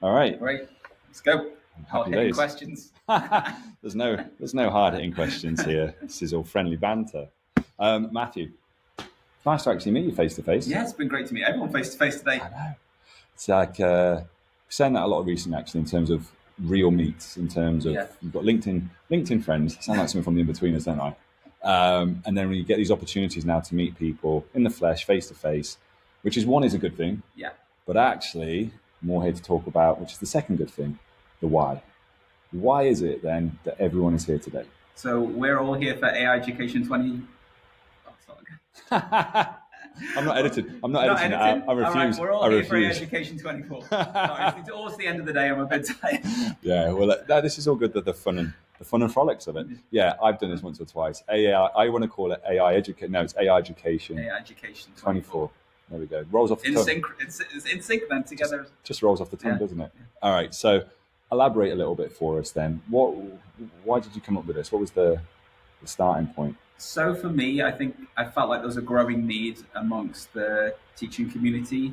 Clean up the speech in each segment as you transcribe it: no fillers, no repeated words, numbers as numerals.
All right. Great. Let's go. Happy Hard-hitting days. questions. There's no hard-hitting questions here. This is all friendly banter. Matthew, nice to actually meet you face to face. Yeah, it's been great to meet everyone face to face today. I know. It's like saying that a lot recently, actually, in terms of real meets. In terms of Yeah. you've got LinkedIn friends. Sound like something from the in-betweeners, don't I? And then when you get these opportunities now to meet people in the flesh, face to face, which is one is a good thing, Yeah. but actually more here to talk about, which is the second good thing, the why. Why is it then that everyone is here today? So we're all here for AI Education 20. Oh, sorry. I'm not editing. I'm not Not editing editing? it out. I refuse. All right, we're all I here for AI refuse. Education 24. Sorry, it's towards the end of the day. I'm a bit tired. Yeah, well, this is all good. The fun and frolics of it. Yeah, I've done this once or twice. AI. I want to call it AI education. No, it's AI education. AI Education 24. There we go. Rolls off the In tongue. sync. It's in sync then together. Just rolls off the tongue, Yeah. doesn't it? All right. So, elaborate a little bit for us then. Why did you come up with this? What was the starting point? So for me, I think I felt like there was a growing need amongst the teaching community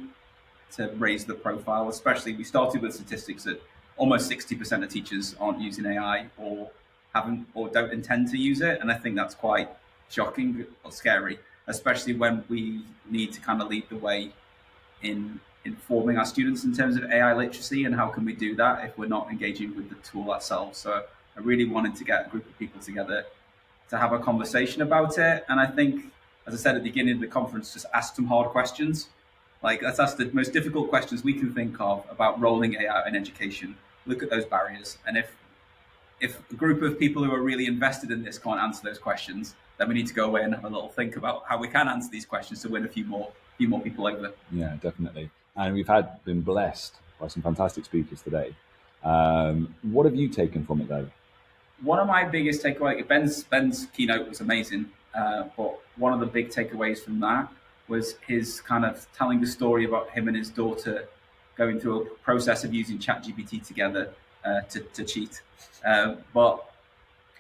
to raise the profile. Especially, we started with statistics that almost 60% of teachers aren't using AI or haven't or don't intend to use it, and I think that's quite shocking or scary, especially when we need to kind of lead the way in informing our students in terms of AI literacy and how can we do that if we're not engaging with the tool ourselves. So I really wanted to get a group of people together to have a conversation about it. And I think, as I said at the beginning of the conference, just ask some hard questions. Like, let's ask the most difficult questions we can think of about rolling AI in education. Look at those barriers. And if a group of people who are really invested in this can't answer those questions, then we need to go away and have a little think about how we can answer these questions to win a few more people over. Yeah, definitely. And we've been blessed by some fantastic speakers today. What have you taken from it though? One of my biggest takeaways, Ben's keynote was amazing, but one of the big takeaways from that was his kind of telling the story about him and his daughter going through a process of using ChatGPT together to cheat. But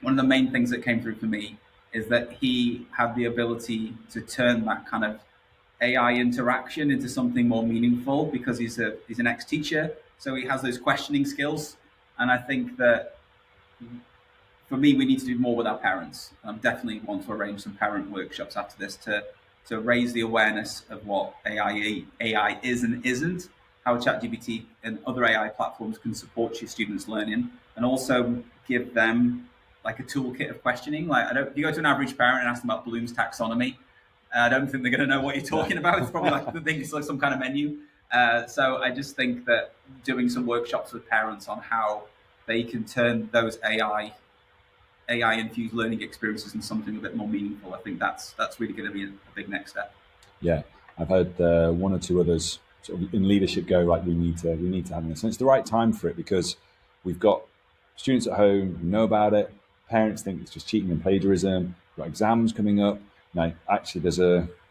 one of the main things that came through for me is that he had the ability to turn that kind of AI interaction into something more meaningful because he's an ex-teacher, so he has those questioning skills, and I think that for me, we need to do more with our parents. I definitely want to arrange some parent workshops after this to raise the awareness of what AI is and isn't, how ChatGPT and other AI platforms can support your students' learning, and also give them like a toolkit of questioning. Like, if you go to an average parent and ask them about Bloom's taxonomy, I don't think they're going to know what you're talking about. It's probably like the thing is like some kind of menu. So I just think that doing some workshops with parents on how they can turn those AI infused learning experiences into something a bit more meaningful. I think that's really going to be a big next step. Yeah, I've heard one or two others sort of in leadership go right. We need to have this, and it's the right time for it because we've got students at home who know about it. Parents think it's just cheating and plagiarism. We've got exams coming up. Now, actually,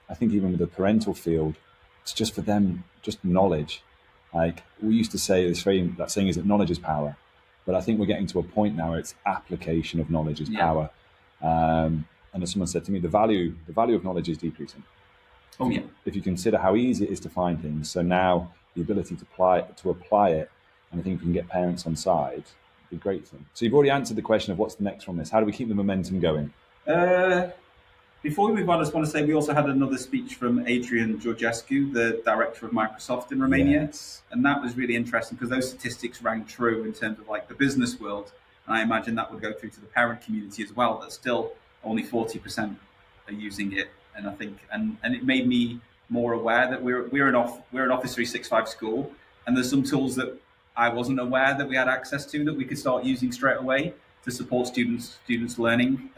I think even with the parental field, it's just for them, just knowledge. Like we used to say, that saying is that knowledge is power. But I think we're getting to a point now where it's application of knowledge is power. And as someone said to me, the value of knowledge is decreasing. Oh yeah. If you consider how easy it is to find things, so now the ability to apply it, and I think if we can get parents on side, it'd be a great thing. So you've already answered the question of what's the next from this. How do we keep the momentum going? Before we move on, I just want to say we also had another speech from Adrian Georgescu, the director of Microsoft in Romania. Yes. And that was really interesting because those statistics rang true in terms of like the business world. And I imagine that would go through to the parent community as well, that still only 40% are using it. And I think, and it made me more aware that we're an Office 365 school, and there's some tools that I wasn't aware that we had access to that we could start using straight away to support students learning.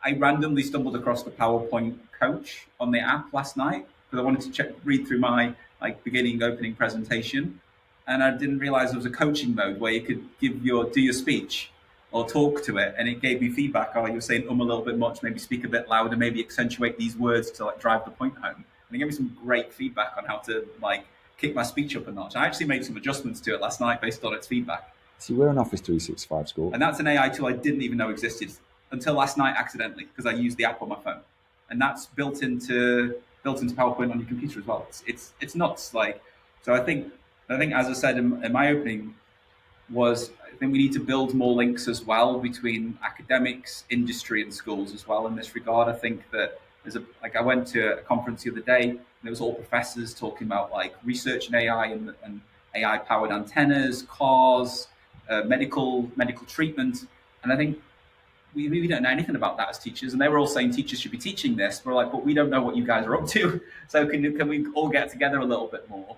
I randomly stumbled across the PowerPoint coach on the app last night because I wanted to read through my opening presentation, and I didn't realize there was a coaching mode where you could do your speech or talk to it, and it gave me feedback. Oh, you're saying a little bit much. Maybe speak a bit louder. Maybe accentuate these words to drive the point home. And it gave me some great feedback on how to kick my speech up a notch. I actually made some adjustments to it last night based on its feedback. See, we're an Office 365 school, and that's an AI tool I didn't even know existed until last night accidentally because I used the app on my phone, and that's built into PowerPoint on your computer as well. It's nuts. So I think And I think, as I said in my opening, was I think we need to build more links as well between academics, industry, and schools as well. In this regard, I think that I went to a conference the other day, and it was all professors talking about like research in AI and AI powered antennas, cars, medical treatment, and I think we really don't know anything about that as teachers. And they were all saying teachers should be teaching this. We're like, but we don't know what you guys are up to. So can we all get together a little bit more?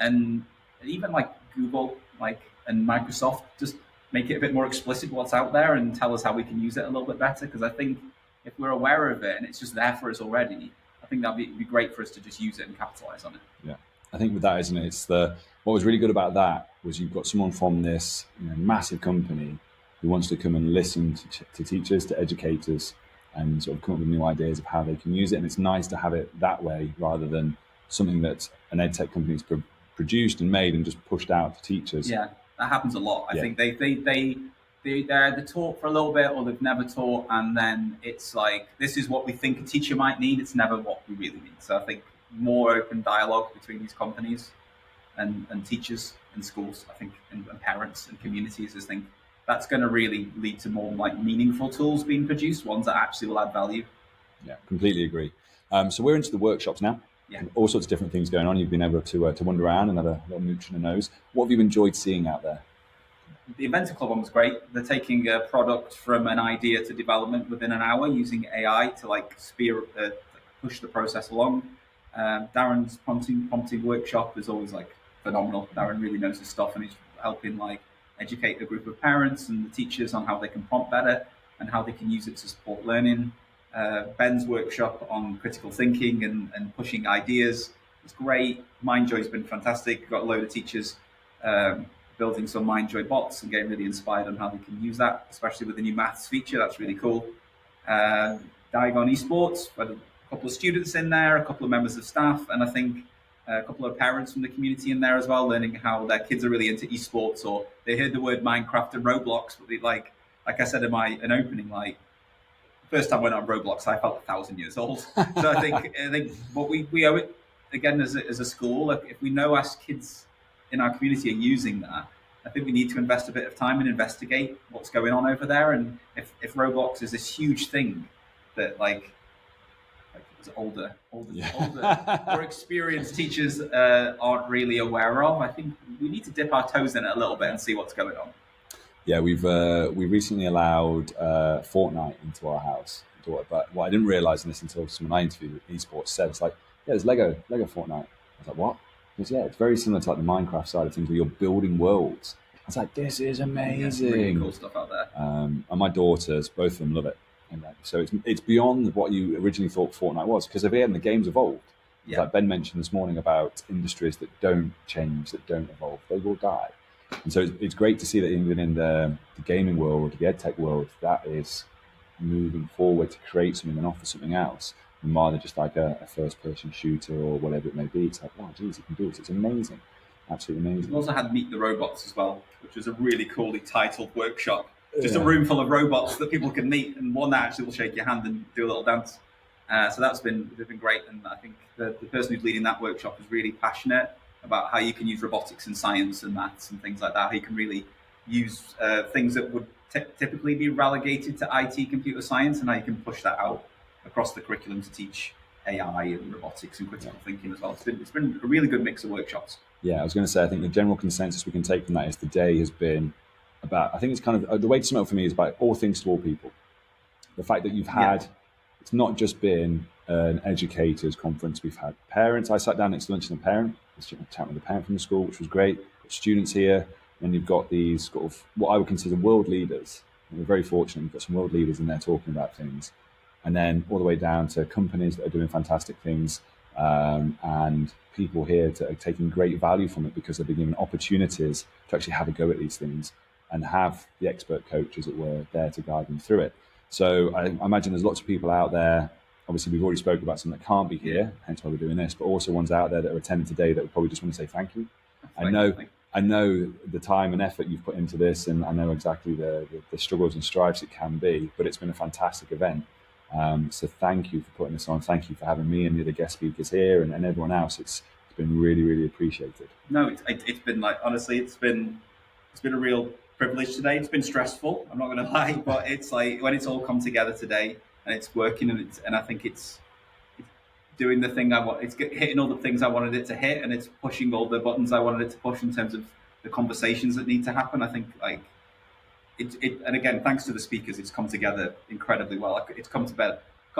And even like Google, like and Microsoft, just make it a bit more explicit what's out there and tell us how we can use it a little bit better. Because I think if we're aware of it and it's just there for us already, I think that'd be great for us to just use it and capitalize on it. Yeah, I think with that, isn't it? It's what was really good about that was you've got someone from this massive company who wants to come and listen to teachers, to educators, and sort of come up with new ideas of how they can use it. And it's nice to have it that way rather than something that an ed tech company's produced and made and just pushed out to teachers. Yeah, that happens a lot. I think they're either taught for a little bit or they've never taught, and then it's like this is what we think a teacher might need. It's never what we really need. So I think more open dialogue between these companies and teachers and schools, I think, and parents and communities, I think that's going to really lead to more like meaningful tools being produced, ones that actually will add value. Yeah, completely agree. So we're into the workshops now. Yeah. All sorts of different things going on. You've been able to wander around and have a little mooch in the nose. What have you enjoyed seeing out there? The Inventor Club one was great. They're taking a product from an idea to development within an hour using AI to like push the process along. Darren's prompting workshop is always like phenomenal. Darren really knows his stuff, and he's helping like educate a group of parents and the teachers on how they can prompt better and how they can use it to support learning. Ben's workshop on critical thinking and pushing ideas is great. MindJoy's been fantastic. We've got a load of teachers building some MindJoy bots and getting really inspired on how they can use that, especially with the new maths feature. That's really cool. Diagon Esports, had a couple of students in there, a couple of members of staff, and I think a couple of parents from the community in there as well, learning how their kids are really into esports, or they heard the word Minecraft and Roblox, but they like I said in my opening, like first time I went on Roblox, I felt 1,000 years old. So I think what we owe it again as a school. Like, if we know our kids in our community are using that, I think we need to invest a bit of time and investigate what's going on over there. And if Roblox is this huge thing that like older, more experienced teachers aren't really aware of, I think we need to dip our toes in it a little bit and see what's going on. Yeah, we recently allowed Fortnite into our house, but what I didn't realise, and this until someone I interviewed at Esports said, it's like, yeah, there's Lego Fortnite. I was like, what? Because yeah, it's very similar to like the Minecraft side of things where you're building worlds. I was like, this is amazing. Yeah, really cool stuff out there. And my daughters, both of them love it. And so it's beyond what you originally thought Fortnite was, because again, the game's evolved. Yeah. Like Ben mentioned this morning about industries that don't change, that don't evolve, they will die. And so it's great to see that even in the gaming world, the edtech world, that is moving forward to create something and offer something else, and rather than just like a first-person shooter or whatever it may be. It's like, wow, geez, you can do it. It's amazing, absolutely amazing. We also had Meet the Robots as well, which was a really coolly titled workshop. Just a room full of robots that people can meet, and one that actually will shake your hand and do a little dance. So they've been great, and I think the person who's leading that workshop is really passionate about how you can use robotics and science and maths and things like that. How you can really use things that would typically be relegated to IT, computer science, and how you can push that out across the curriculum to teach AI and robotics and critical thinking as well. It's been a really good mix of workshops. Yeah, I was going to say, I think the general consensus we can take from that is the day has been about, I think it's kind of, the way to sum it up for me is about all things to all people. The fact that you've had, it's not just been an educators conference, we've had parents. I sat down next to lunch with a parent, chatting with a parent from the school, which was great. Got students here, and you've got these sort of what I would consider world leaders. And we're very fortunate, we've got some world leaders in there talking about things. And then all the way down to companies that are doing fantastic things, and people here that are taking great value from it because they've been given opportunities to actually have a go at these things and have the expert coach, as it were, there to guide them through it. So I imagine there's lots of people out there. Obviously, we've already spoken about some that can't be here, hence why we're doing this, but also ones out there that are attending today that would probably just want to say thank you. I know the time and effort you've put into this, and I know exactly the struggles and strives it can be, but it's been a fantastic event. So thank you for putting this on. Thank you for having me and the other guest speakers here and everyone else. It's It's been really, really appreciated. No, it's been like, honestly, it's been a real privilege today. It's been stressful. I'm not going to lie, but it's like when it's all come together today and it's working and I think it's doing the thing I want. It's hitting all the things I wanted it to hit, and it's pushing all the buttons I wanted it to push in terms of the conversations that need to happen. I think like and again, thanks to the speakers, it's come together incredibly well. It's come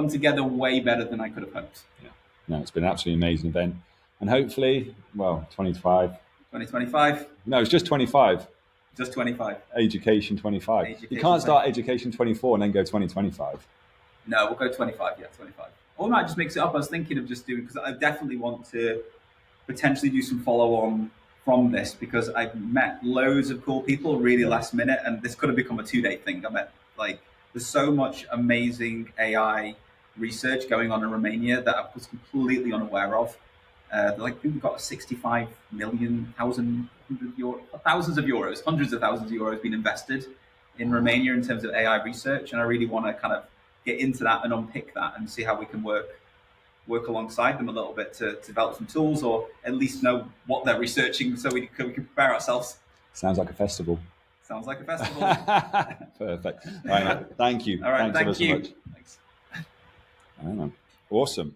together way better than I could have hoped. Yeah, no, it's been an absolutely amazing event, and hopefully, well, 2025. No, it's just 25. Just 25. Education 25. You can't start Education 24 and then go 2025. No, we'll go 25. Yeah, 25. Or we might just mix it up. I was thinking of just doing, because I definitely want to potentially do some follow on from this, because I've met loads of cool people really last minute, and this could have become a 2-day thing. I met there's so much amazing AI research going on in Romania that I was completely unaware of. We've got 65 million, thousands of euros, hundreds of thousands of euros being invested in Romania in terms of AI research, and I really want to kind of get into that and unpick that and see how we can work alongside them a little bit to develop some tools, or at least know what they're researching, so we can prepare ourselves. Sounds like a festival. Sounds like a festival. Perfect. All right, thank you. All right, Thanks thank you. So much. Thanks. Awesome.